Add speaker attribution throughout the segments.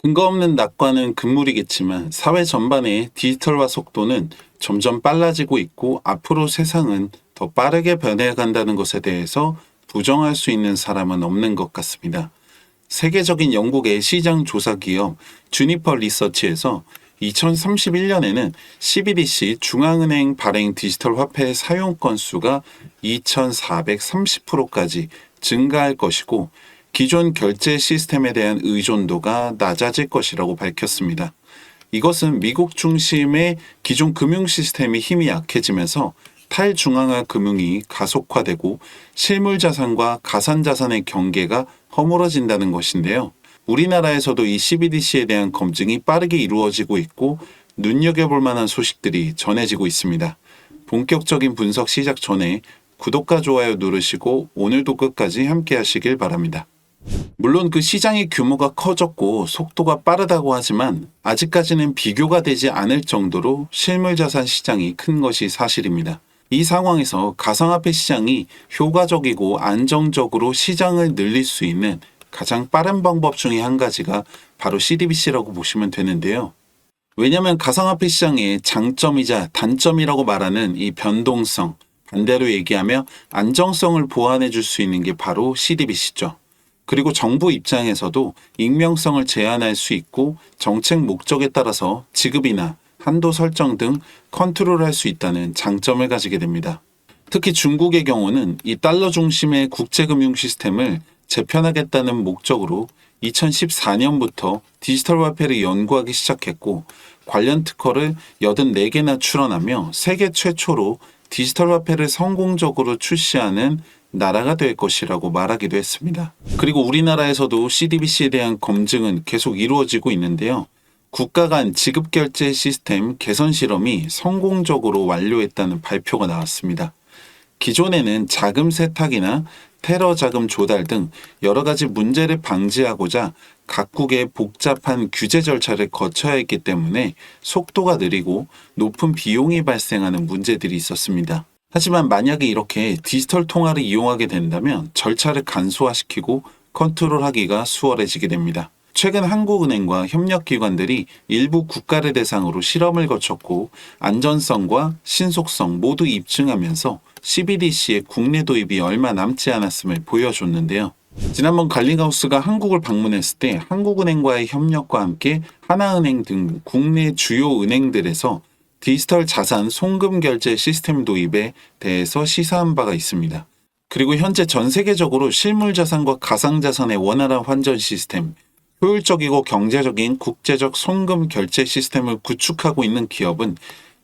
Speaker 1: 근거 없는 낙관은 금물이겠지만 사회 전반의 디지털화 속도는 점점 빨라지고 있고 앞으로 세상은 더 빠르게 변해간다는 것에 대해서 부정할 수 있는 사람은 없는 것 같습니다. 세계적인 영국의 시장 조사 기업 주니퍼 리서치에서 2031년에는 CBDC 중앙은행 발행 디지털 화폐의 사용 건수가 2430%까지 증가할 것이고 기존 결제 시스템에 대한 의존도가 낮아질 것이라고 밝혔습니다. 이것은 미국 중심의 기존 금융 시스템이 힘이 약해지면서 탈중앙화 금융이 가속화되고 실물 자산과 가산 자산의 경계가 허물어진다는 것인데요. 우리나라에서도 이 CBDC에 대한 검증이 빠르게 이루어지고 있고 눈여겨볼 만한 소식들이 전해지고 있습니다. 본격적인 분석 시작 전에 구독과 좋아요 누르시고 오늘도 끝까지 함께 하시길 바랍니다. 물론 그 시장의 규모가 커졌고 속도가 빠르다고 하지만 아직까지는 비교가 되지 않을 정도로 실물자산 시장이 큰 것이 사실입니다. 이 상황에서 가상화폐 시장이 효과적이고 안정적으로 시장을 늘릴 수 있는 가장 빠른 방법 중에 한 가지가 바로 CBDC라고 보시면 되는데요. 왜냐하면 가상화폐 시장의 장점이자 단점이라고 말하는 이 변동성, 반대로 얘기하며 안정성을 보완해 줄 수 있는 게 바로 CBDC죠. 그리고 정부 입장에서도 익명성을 제한할 수 있고 정책 목적에 따라서 지급이나 한도 설정 등 컨트롤할 수 있다는 장점을 가지게 됩니다. 특히 중국의 경우는 이 달러 중심의 국제금융 시스템을 재편하겠다는 목적으로 2014년부터 디지털 화폐를 연구하기 시작했고 관련 특허를 84개나 출원하며 세계 최초로 디지털 화폐를 성공적으로 출시하는 나라가 될 것이라고 말하기도 했습니다. 그리고 우리나라에서도 CBDC에 대한 검증은 계속 이루어지고 있는데요. 국가 간 지급결제 시스템 개선 실험이 성공적으로 완료했다는 발표가 나왔습니다. 기존에는 자금 세탁이나 테러 자금 조달 등 여러 가지 문제를 방지하고자 각국의 복잡한 규제 절차를 거쳐야 했기 때문에 속도가 느리고 높은 비용이 발생하는 문제들이 있었습니다. 하지만 만약에 이렇게 디지털 통화를 이용하게 된다면 절차를 간소화시키고 컨트롤하기가 수월해지게 됩니다. 최근 한국은행과 협력기관들이 일부 국가를 대상으로 실험을 거쳤고 안전성과 신속성 모두 입증하면서 CBDC의 국내 도입이 얼마 남지 않았음을 보여줬는데요. 지난번 갈링하우스가 한국을 방문했을 때 한국은행과의 협력과 함께 하나은행 등 국내 주요 은행들에서 디지털 자산 송금 결제 시스템 도입에 대해서 시사한 바가 있습니다. 그리고 현재 전 세계적으로 실물 자산과 가상 자산의 원활한 환전 시스템, 효율적이고 경제적인 국제적 송금 결제 시스템을 구축하고 있는 기업은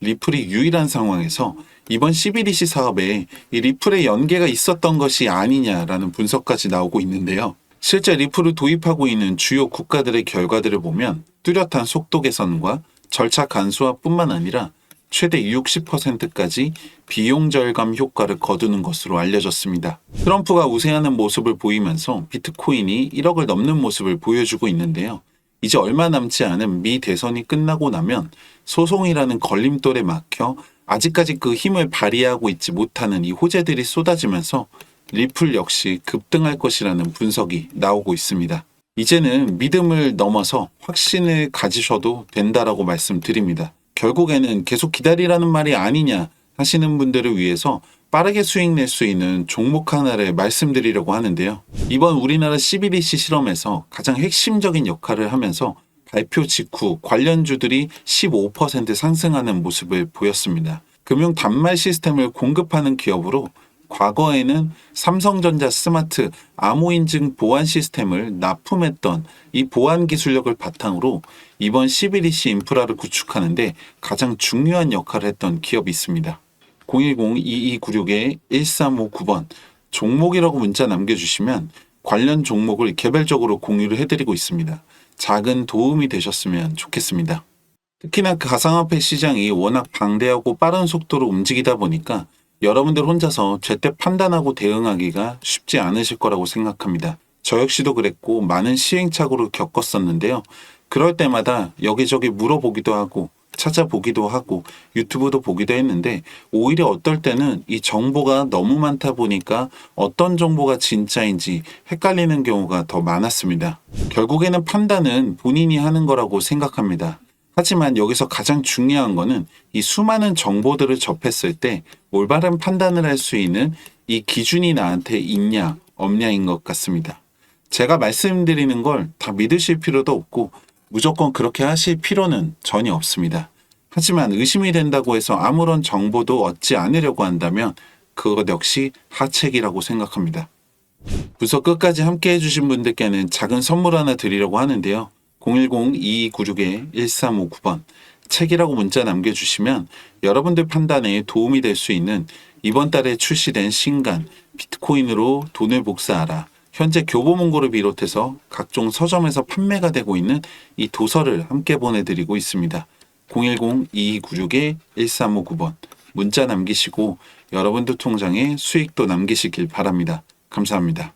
Speaker 1: 리플이 유일한 상황에서 이번 CBDC 사업에 이 리플의 연계가 있었던 것이 아니냐라는 분석까지 나오고 있는데요. 실제 리플을 도입하고 있는 주요 국가들의 결과들을 보면 뚜렷한 속도 개선과 절차 간소화뿐만 아니라 최대 60%까지 비용 절감 효과를 거두는 것으로 알려졌습니다. 트럼프가 우세하는 모습을 보이면서 비트코인이 1억을 넘는 모습을 보여주고 있는데요. 이제 얼마 남지 않은 미 대선이 끝나고 나면 소송이라는 걸림돌에 막혀 아직까지 그 힘을 발휘하고 있지 못하는 이 호재들이 쏟아지면서 리플 역시 급등할 것이라는 분석이 나오고 있습니다. 이제는 믿음을 넘어서 확신을 가지셔도 된다라고 말씀드립니다. 결국에는 계속 기다리라는 말이 아니냐 하시는 분들을 위해서 빠르게 수익 낼 수 있는 종목 하나를 말씀드리려고 하는데요. 이번 우리나라 CBDC 실험에서 가장 핵심적인 역할을 하면서 발표 직후 관련주들이 15% 상승하는 모습을 보였습니다. 금융 단말 시스템을 공급하는 기업으로 과거에는 삼성전자 스마트 암호인증 보안 시스템을 납품했던 이 보안 기술력을 바탕으로 이번 CBDC 인프라를 구축하는데 가장 중요한 역할을 했던 기업이 있습니다. 010-2296-1359번 종목이라고 문자 남겨주시면 관련 종목을 개별적으로 공유를 해드리고 있습니다. 작은 도움이 되셨으면 좋겠습니다. 특히나 그 가상화폐 시장이 워낙 방대하고 빠른 속도로 움직이다 보니까 여러분들 혼자서 제때 판단하고 대응하기가 쉽지 않으실 거라고 생각합니다. 저 역시도 그랬고 많은 시행착오를 겪었었는데요. 그럴 때마다 여기저기 물어보기도 하고 찾아보기도 하고 유튜브도 보기도 했는데 오히려 어떨 때는 이 정보가 너무 많다 보니까 어떤 정보가 진짜인지 헷갈리는 경우가 더 많았습니다. 결국에는 판단은 본인이 하는 거라고 생각합니다. 하지만 여기서 가장 중요한 거는 이 수많은 정보들을 접했을 때 올바른 판단을 할 수 있는 이 기준이 나한테 있냐 없냐인 것 같습니다. 제가 말씀드리는 걸 다 믿으실 필요도 없고 무조건 그렇게 하실 필요는 전혀 없습니다. 하지만 의심이 된다고 해서 아무런 정보도 얻지 않으려고 한다면 그것 역시 하책이라고 생각합니다. 부서 끝까지 함께 해주신 분들께는 작은 선물 하나 드리려고 하는데요. 010-2296-1359번 책이라고 문자 남겨주시면 여러분들 판단에 도움이 될 수 있는 이번 달에 출시된 신간 비트코인으로 돈을 복사하라, 현재 교보문고를 비롯해서 각종 서점에서 판매가 되고 있는 이 도서를 함께 보내드리고 있습니다. 010-2296-1359번 문자 남기시고 여러분들 통장에 수익도 남기시길 바랍니다. 감사합니다.